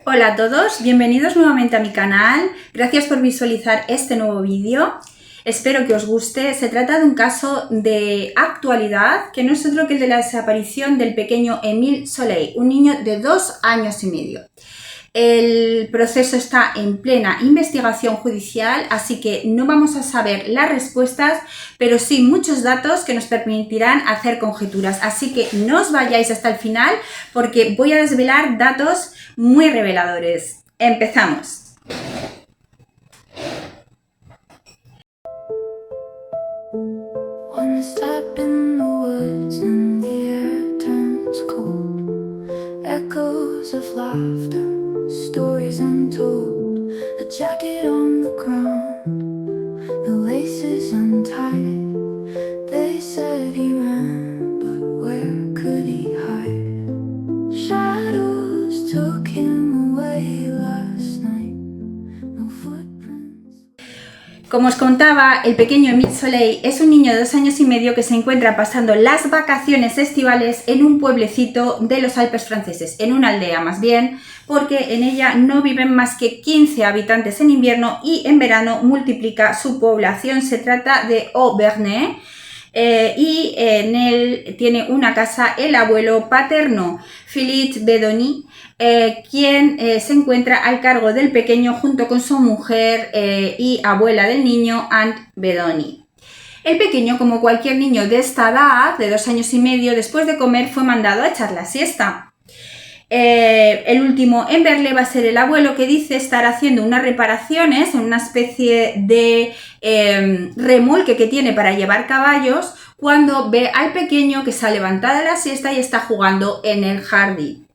Hola a todos, bienvenidos nuevamente a mi canal. Gracias por visualizar este nuevo vídeo. Espero que os guste. Se trata de un caso de actualidad que no es otro que el de la desaparición del pequeño Émile Soleil, un niño de 2 años y medio. El proceso está en plena investigación judicial, así que no vamos a saber las respuestas, pero sí muchos datos que nos permitirán hacer conjeturas. Así que no os vayáis hasta el final porque voy a desvelar datos muy reveladores. Empezamos. One step in the woods and the air turns cold. Echoes of laughter, stories untold. A jacket on the ground, the laces untied. They said he ran, but where could he hide? Shadows took him away last night. No footprints. Como os contaba, el pequeño Émile Soleil es un niño de 2 años y medio que se encuentra pasando las vacaciones estivales en un pueblecito de los Alpes franceses, en una aldea más bien, porque en ella no viven más que 15 habitantes en invierno y en verano multiplica su población. Se trata de Aubernais. Y en él tiene una casa el abuelo paterno, Philippe Bedoni, quien se encuentra al cargo del pequeño junto con su mujer y abuela del niño, Anne Bedoni. El pequeño, como cualquier niño de esta edad, de 2 años y medio, después de comer fue mandado a echar la siesta. El último en verle va a ser el abuelo, que dice estar haciendo unas reparaciones en una especie de remolque que tiene para llevar caballos, cuando ve al pequeño que se ha levantado de la siesta y está jugando en el jardín.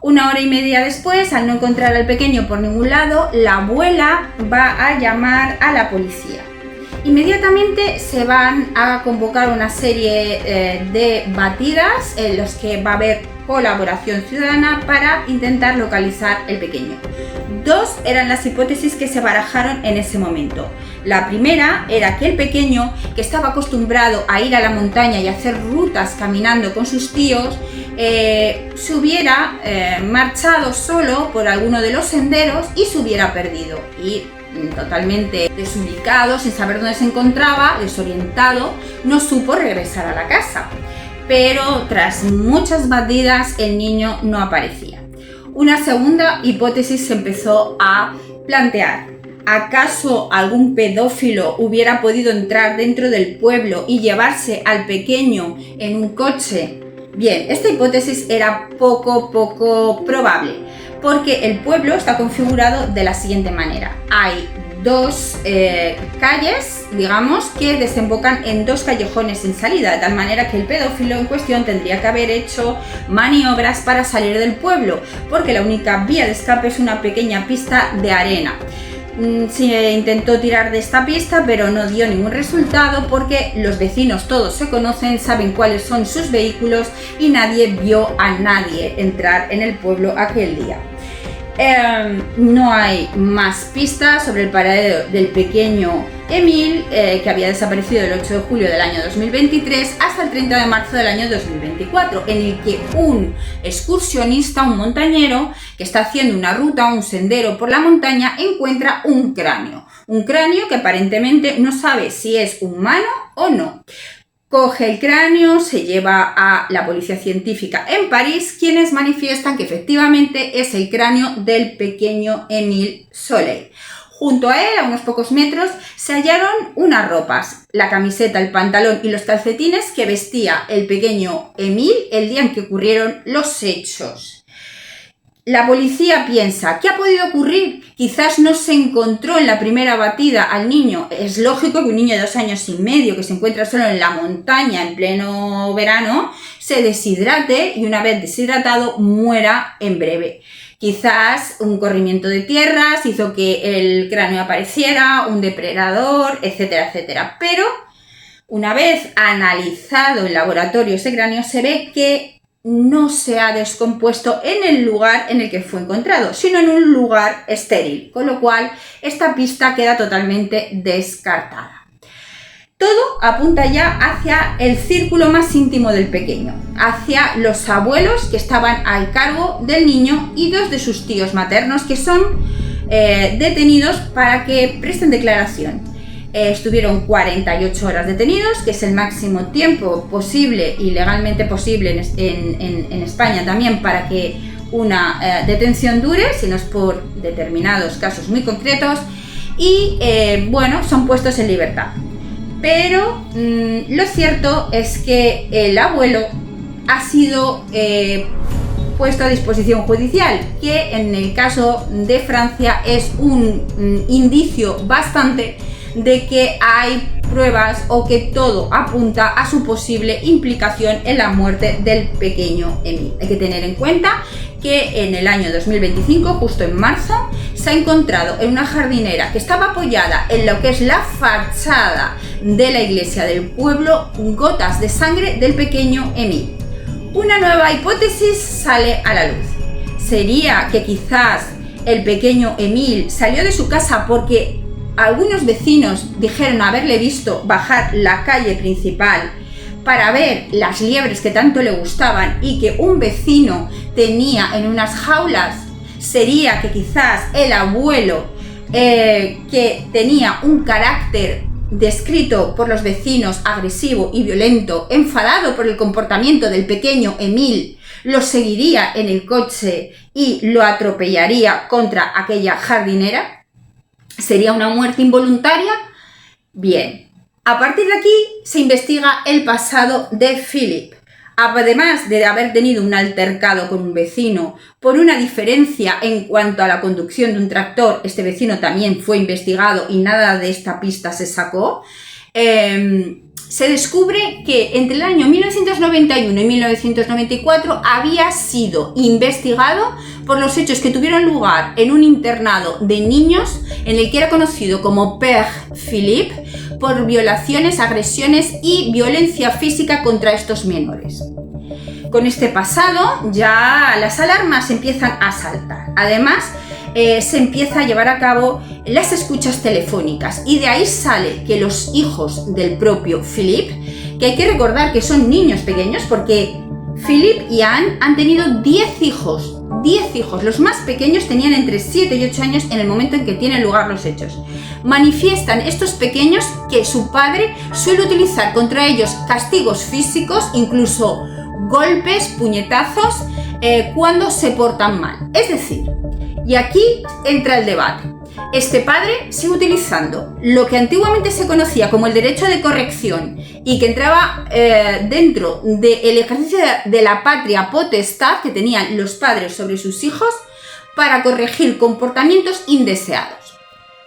1 hora y media después, al no encontrar al pequeño por ningún lado, la abuela va a llamar a la policía. Inmediatamente se van a convocar una serie de batidas en los que va a haber colaboración ciudadana para intentar localizar el pequeño. 2 eran las hipótesis que se barajaron en ese momento. La primera era que el pequeño, que estaba acostumbrado a ir a la montaña y hacer rutas caminando con sus tíos, se hubiera marchado solo por alguno de los senderos y se hubiera perdido. Y totalmente desubicado, sin saber dónde se encontraba, desorientado, no supo regresar a la casa. Pero tras muchas batidas el niño no aparecía. Una segunda hipótesis se empezó a plantear. ¿Acaso algún pedófilo hubiera podido entrar dentro del pueblo y llevarse al pequeño en un coche? Bien, esta hipótesis era poco probable, porque el pueblo está configurado de la siguiente manera. Hay 2 calles, digamos, que desembocan en 2 callejones sin salida, de tal manera que el pedófilo en cuestión tendría que haber hecho maniobras para salir del pueblo, porque la única vía de escape es una pequeña pista de arena. Se intentó tirar de esta pista, pero no dio ningún resultado, porque los vecinos todos se conocen, saben cuáles son sus vehículos y nadie vio a nadie entrar en el pueblo aquel día. No hay más pistas sobre el paradero del pequeño Émile, que había desaparecido el 8 de julio del año 2023 hasta el 30 de marzo del año 2024, en el que un excursionista, un montañero, que está haciendo una ruta, un sendero por la montaña, encuentra un cráneo que aparentemente no sabe si es humano o no. Coge el cráneo, se lleva a la policía científica en París, quienes manifiestan que efectivamente es el cráneo del pequeño Émile Soleil. Junto a él, a unos pocos metros, se hallaron unas ropas, la camiseta, el pantalón y los calcetines que vestía el pequeño Émile el día en que ocurrieron los hechos. La policía piensa, ¿qué ha podido ocurrir? Quizás no se encontró en la primera batida al niño. Es lógico que un niño de 2 años y medio que se encuentra solo en la montaña en pleno verano se deshidrate y una vez deshidratado muera en breve. Quizás un corrimiento de tierras hizo que el cráneo apareciera, un depredador, etcétera, etcétera. Pero una vez analizado en laboratorio ese cráneo, se ve que no se ha descompuesto en el lugar en el que fue encontrado, sino en un lugar estéril, con lo cual esta pista queda totalmente descartada. Todo apunta ya hacia el círculo más íntimo del pequeño, hacia los abuelos que estaban al cargo del niño y 2 de sus tíos maternos que son detenidos para que presten declaración. Estuvieron 48 horas detenidos, que es el máximo tiempo posible y legalmente posible en España también para que una detención dure, si no es por determinados casos muy concretos, y bueno, son puestos en libertad. Pero lo cierto es que el abuelo ha sido puesto a disposición judicial, que en el caso de Francia es un indicio bastante de que hay pruebas o que todo apunta a su posible implicación en la muerte del pequeño Émile. Hay que tener en cuenta que en el año 2025, justo en marzo, se ha encontrado en una jardinera que estaba apoyada en lo que es la fachada de la iglesia del pueblo gotas de sangre del pequeño Émile. Una nueva hipótesis sale a la luz. ¿Sería que quizás el pequeño Émile salió de su casa porque algunos vecinos dijeron haberle visto bajar la calle principal para ver las liebres que tanto le gustaban y que un vecino tenía en unas jaulas? Sería que quizás el abuelo, que tenía un carácter descrito por los vecinos agresivo y violento, enfadado por el comportamiento del pequeño Émile, lo seguiría en el coche y lo atropellaría contra aquella jardinera? ¿Sería una muerte involuntaria? Bien, a partir de aquí se investiga el pasado de Philippe. Además de haber tenido un altercado con un vecino por una diferencia en cuanto a la conducción de un tractor, este vecino también fue investigado y nada de esta pista se sacó. Se descubre que entre el año 1991 y 1994 había sido investigado por los hechos que tuvieron lugar en un internado de niños en el que era conocido como Père Philippe, por violaciones, agresiones y violencia física contra estos menores. Con este pasado ya las alarmas empiezan a saltar. Además, se empieza a llevar a cabo las escuchas telefónicas y de ahí sale que los hijos del propio Philippe, que hay que recordar que son niños pequeños porque Philippe y Anne han tenido 10 hijos. 10 hijos, los más pequeños tenían entre 7 y 8 años en el momento en que tienen lugar los hechos. Manifiestan estos pequeños que su padre suele utilizar contra ellos castigos físicos, incluso golpes, puñetazos, cuando se portan mal. Es decir, y aquí entra el debate. Este padre sigue utilizando lo que antiguamente se conocía como el derecho de corrección y que entraba dentro del ejercicio de la patria potestad que tenían los padres sobre sus hijos para corregir comportamientos indeseados.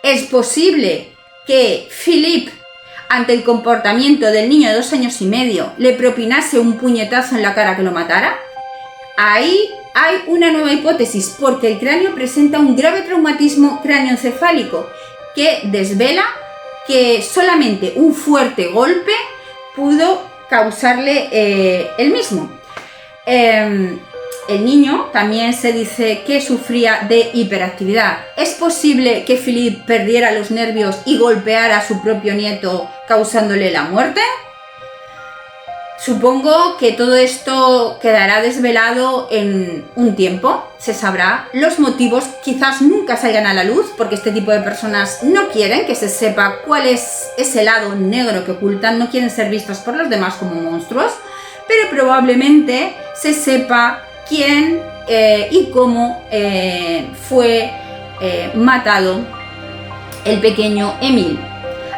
¿Es posible que Philippe, ante el comportamiento del niño de 2 años y medio, le propinase un puñetazo en la cara que lo matara? Ahí hay una nueva hipótesis, porque el cráneo presenta un grave traumatismo cráneoencefálico que desvela que solamente un fuerte golpe pudo causarle el mismo. El niño también se dice que sufría de hiperactividad. ¿Es posible que Philippe perdiera los nervios y golpeara a su propio nieto causándole la muerte? Supongo que todo esto quedará desvelado en un tiempo, se sabrá. Los motivos quizás nunca salgan a la luz porque este tipo de personas no quieren que se sepa cuál es ese lado negro que ocultan, no quieren ser vistos por los demás como monstruos, pero probablemente se sepa quién y cómo fue matado el pequeño Émile.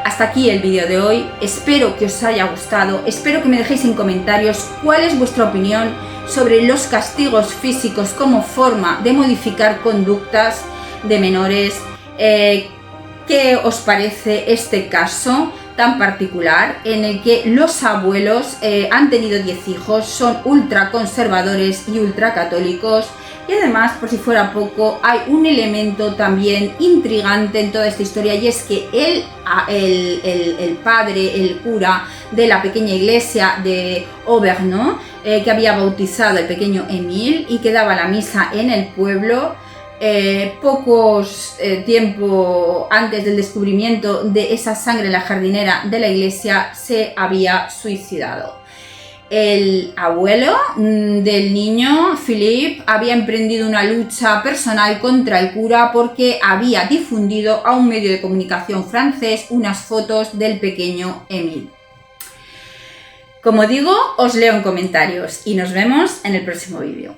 Hasta aquí el vídeo de hoy, espero que os haya gustado, espero que me dejéis en comentarios cuál es vuestra opinión sobre los castigos físicos como forma de modificar conductas de menores. ¿Qué os parece este caso tan particular en el que los abuelos han tenido 10 hijos, son ultra conservadores y ultra católicos? Y además, por si fuera poco, hay un elemento también intrigante en toda esta historia, y es que el padre, el cura de la pequeña iglesia de Auvergne, que había bautizado al pequeño Émile y que daba la misa en el pueblo, Pocos tiempo antes del descubrimiento de esa sangre en la jardinera de la iglesia se había suicidado. El abuelo del niño, Philippe, había emprendido una lucha personal contra el cura porque había difundido a un medio de comunicación francés unas fotos del pequeño Émile. Como digo, os leo en comentarios y nos vemos en el próximo vídeo.